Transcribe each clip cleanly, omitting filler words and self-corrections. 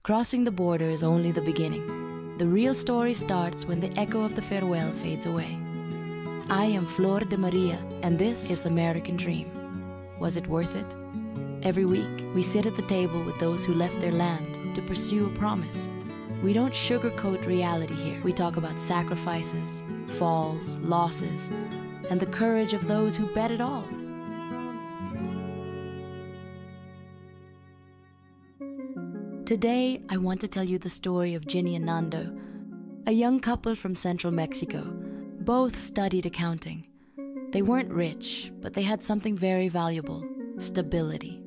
Crossing the border is only the beginning. The real story starts when the echo of the farewell fades away. I am Flor de Maria, and this is American Dream. Was it worth it? Every week, we sit at the table with those who left their land to pursue a promise. We don't sugarcoat reality here. We talk about sacrifices, falls, losses, and the courage of those who bet it all. Today, I want to tell you the story of Ginny and Nando, a young couple from central Mexico. Both studied accounting. They weren't rich, but they had something very valuable: stability.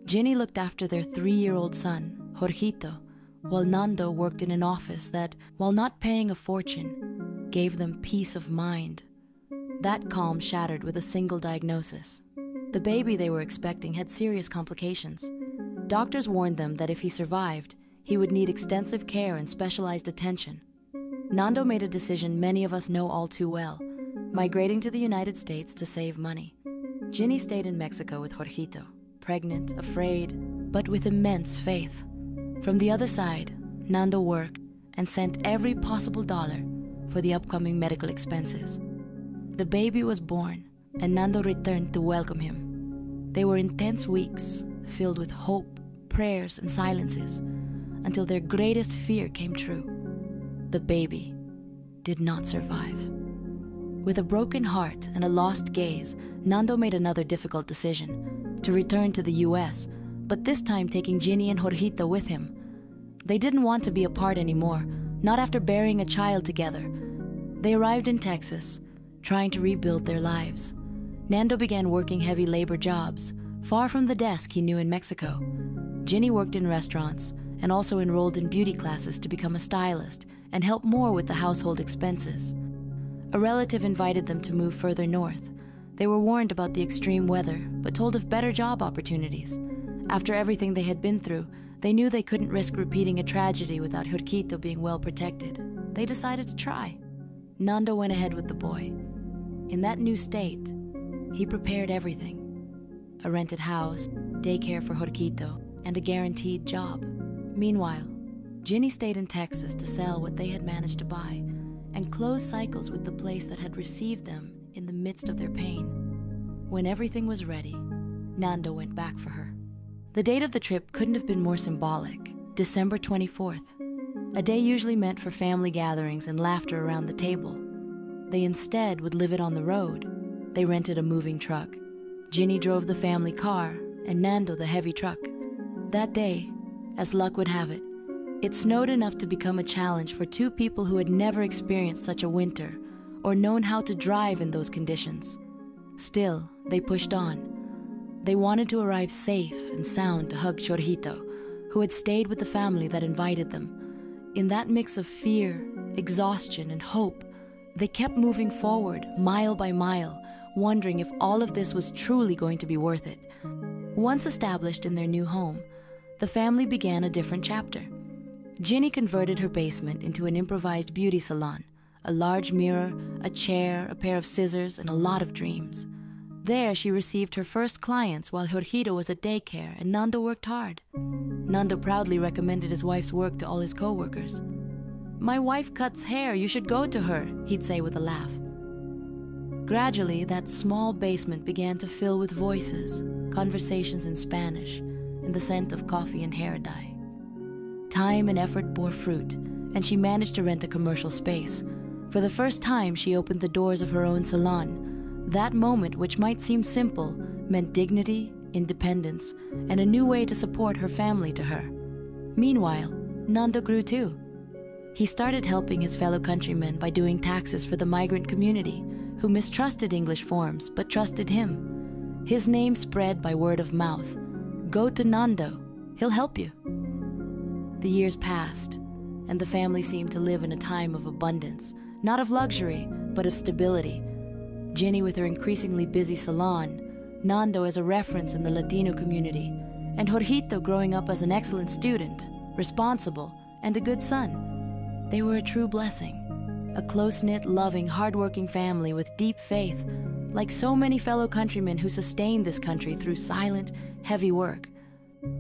Ginny looked after their 3-year-old son, Jorgito, while Nando worked in an office that, while not paying a fortune, gave them peace of mind. That calm shattered with a single diagnosis. The baby they were expecting had serious complications. Doctors warned them that if he survived, he would need extensive care and specialized attention. Nando made a decision many of us know all too well: migrating to the United States to save money. Ginny stayed in Mexico with Jorgito, pregnant, afraid, but with immense faith. From the other side, Nando worked and sent every possible dollar for the upcoming medical expenses. The baby was born, and Nando returned to welcome him. They were intense weeks, filled with hope, prayers, and silences, until their greatest fear came true. The baby did not survive. With a broken heart and a lost gaze, Nando made another difficult decision: to return to the US, but this time taking Ginny and Jorgito with him. They didn't want to be apart anymore, not after burying a child together. They arrived in Texas, trying to rebuild their lives. Nando began working heavy labor jobs, far from the desk he knew in Mexico. Ginny worked in restaurants and also enrolled in beauty classes to become a stylist and help more with the household expenses. A relative invited them to move further north. They were warned about the extreme weather, but told of better job opportunities. After everything they had been through, they knew they couldn't risk repeating a tragedy without Jorgito being well protected. They decided to try. Nando went ahead with the boy. In that new state, he prepared everything: a rented house, daycare for Jorgito, and a guaranteed job. Meanwhile, Ginny stayed in Texas to sell what they had managed to buy and close cycles with the place that had received them in the midst of their pain. When everything was ready, Nando went back for her. The date of the trip couldn't have been more symbolic: December 24th, a day usually meant for family gatherings and laughter around the table. They instead would live it on the road. They rented a moving truck. Ginny drove the family car and Nando the heavy truck. That day, as luck would have it, it snowed enough to become a challenge for two people who had never experienced such a winter or known how to drive in those conditions. Still, they pushed on. They wanted to arrive safe and sound to hug Jorgito, who had stayed with the family that invited them. In that mix of fear, exhaustion, and hope, they kept moving forward, mile by mile, wondering if all of this was truly going to be worth it. Once established in their new home, the family began a different chapter. Ginny converted her basement into an improvised beauty salon: a large mirror, a chair, a pair of scissors, and a lot of dreams. There she received her first clients while Jorgito was at daycare and Nando worked hard. Nando proudly recommended his wife's work to all his co-workers. "My wife cuts hair, you should go to her," he'd say with a laugh. Gradually, that small basement began to fill with voices, conversations in Spanish, and the scent of coffee and hair dye. Time and effort bore fruit, and she managed to rent a commercial space. For the first time, she opened the doors of her own salon. That moment, which might seem simple, meant dignity, independence, and a new way to support her family to her. Meanwhile, Nando grew too. He started helping his fellow countrymen by doing taxes for the migrant community, who mistrusted English forms but trusted him. His name spread by word of mouth. "Go to Nando, he'll help you." The years passed, and the family seemed to live in a time of abundance, not of luxury, but of stability. Ginny with her increasingly busy salon, Nando as a reference in the Latino community, and Jorgito growing up as an excellent student, responsible, and a good son. They were a true blessing, a close-knit, loving, hardworking family with deep faith, like so many fellow countrymen who sustained this country through silent, heavy work.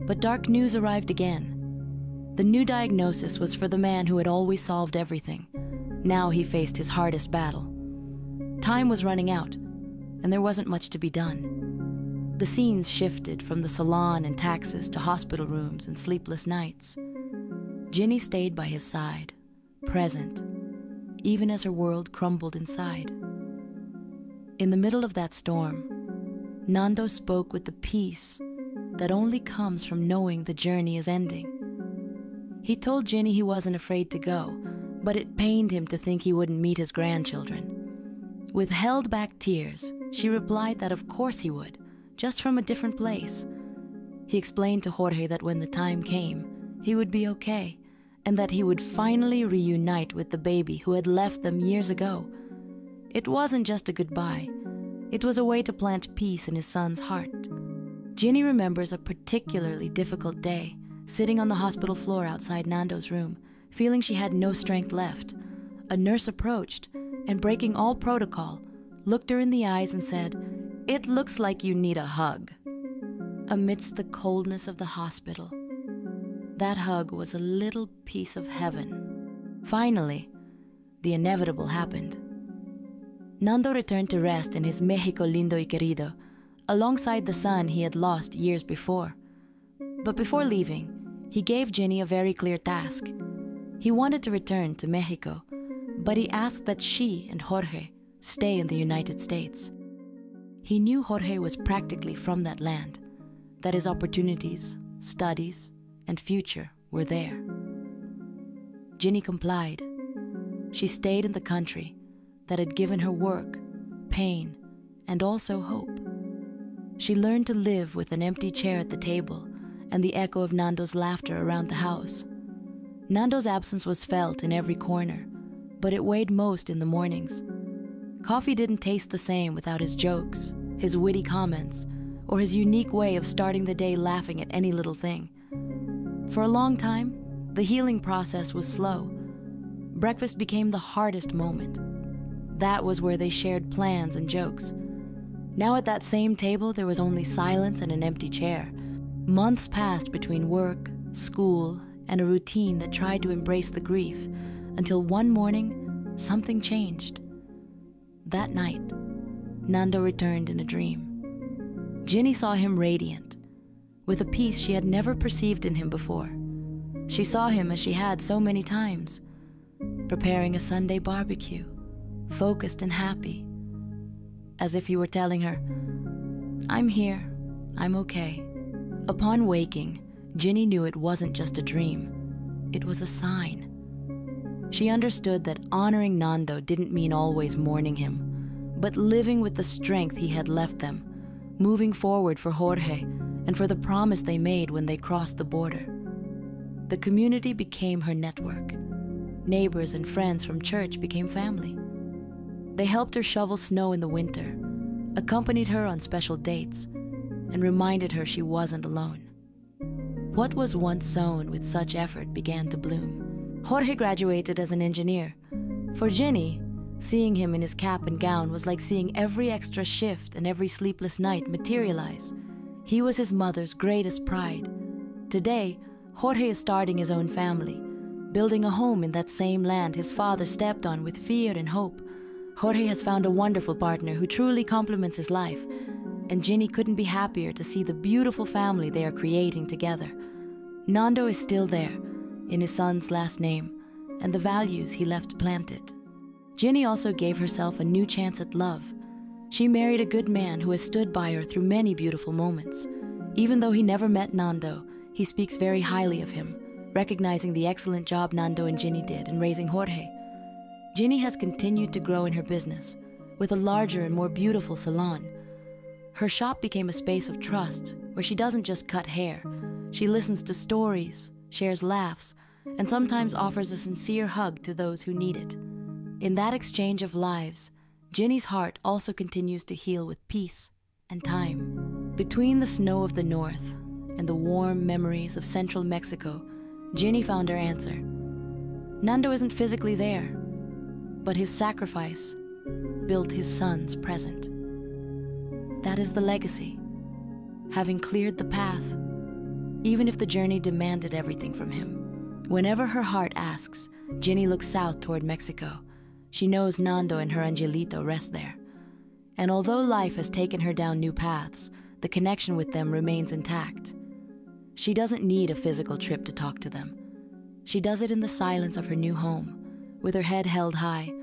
But dark news arrived again. The new diagnosis was for the man who had always solved everything. Now he faced his hardest battle. Time was running out, and there wasn't much to be done. The scenes shifted from the salon and taxes to hospital rooms and sleepless nights. Ginny stayed by his side, present, even as her world crumbled inside. In the middle of that storm, Nando spoke with the peace that only comes from knowing the journey is ending. He told Ginny he wasn't afraid to go, but it pained him to think he wouldn't meet his grandchildren. With held-back tears, she replied that of course he would, just from a different place. He explained to Jorge that when the time came, he would be okay, and that he would finally reunite with the baby who had left them years ago. It wasn't just a goodbye. It was a way to plant peace in his son's heart. Ginny remembers a particularly difficult day, sitting on the hospital floor outside Nando's room, feeling she had no strength left. A nurse approached and, breaking all protocol, looked her in the eyes and said, "It looks like you need a hug." Amidst the coldness of the hospital, that hug was a little piece of heaven. Finally, the inevitable happened. Nando returned to rest in his Mexico lindo y querido, alongside the son he had lost years before. But before leaving, he gave Ginny a very clear task. He wanted to return to Mexico, but he asked that she and Jorge stay in the United States. He knew Jorge was practically from that land, that his opportunities, studies, and future were there. Ginny complied. She stayed in the country that had given her work, pain, and also hope. She learned to live with an empty chair at the table and the echo of Nando's laughter around the house. Nando's absence was felt in every corner, but it weighed most in the mornings. Coffee didn't taste the same without his jokes, his witty comments, or his unique way of starting the day laughing at any little thing. For a long time, the healing process was slow. Breakfast became the hardest moment. That was where they shared plans and jokes. Now at that same table, there was only silence and an empty chair. Months passed between work, school, and a routine that tried to embrace the grief, until one morning, something changed. That night, Nando returned in a dream. Ginny saw him radiant, with a peace she had never perceived in him before. She saw him as she had so many times, preparing a Sunday barbecue, focused and happy, as if he were telling her, "I'm here, I'm okay." Upon waking, Ginny knew it wasn't just a dream. It was a sign. She understood that honoring Nando didn't mean always mourning him, but living with the strength he had left them, moving forward for Jorge and for the promise they made when they crossed the border. The community became her network. Neighbors and friends from church became family. They helped her shovel snow in the winter, accompanied her on special dates, and reminded her she wasn't alone. What was once sown with such effort began to bloom. Jorge graduated as an engineer. For Ginny, seeing him in his cap and gown was like seeing every extra shift and every sleepless night materialize. He was his mother's greatest pride. Today, Jorge is starting his own family, building a home in that same land his father stepped on with fear and hope. Jorge has found a wonderful partner who truly complements his life, and Ginny couldn't be happier to see the beautiful family they are creating together. Nando is still there, in his son's last name, and the values he left planted. Ginny also gave herself a new chance at love. She married a good man who has stood by her through many beautiful moments. Even though he never met Nando, he speaks very highly of him, recognizing the excellent job Nando and Ginny did in raising Jorge. Ginny has continued to grow in her business, with a larger and more beautiful salon. Her shop became a space of trust, where she doesn't just cut hair. She listens to stories, shares laughs, and sometimes offers a sincere hug to those who need it. In that exchange of lives, Ginny's heart also continues to heal with peace and time. Between the snow of the north and the warm memories of central Mexico, Ginny found her answer. Nando isn't physically there, but his sacrifice built his son's present. That is the legacy, having cleared the path, even if the journey demanded everything from him. Whenever her heart asks, Ginny looks south toward Mexico. She knows Nando and her Angelito rest there. And although life has taken her down new paths, the connection with them remains intact. She doesn't need a physical trip to talk to them. She does it in the silence of her new home, with her head held high,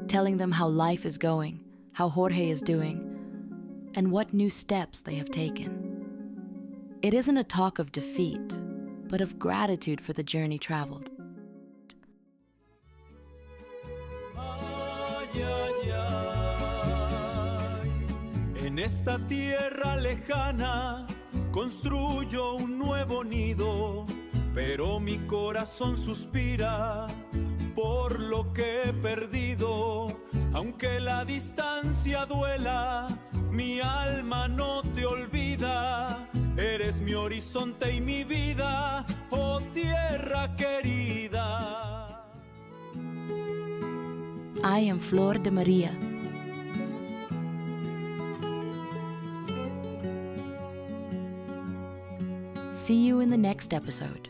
telling them how life is going, how Jorge is doing, and what new steps they have taken. It isn't a talk of defeat, but of gratitude for the journey traveled. Ay, ay, ay. En esta tierra lejana construyo un nuevo nido, pero mi corazón suspira por lo que he perdido. Aunque la distancia duela, mi alma no te olvida. Eres mi horizonte y mi vida, oh tierra querida. I am Flor de Maria. See you in the next episode.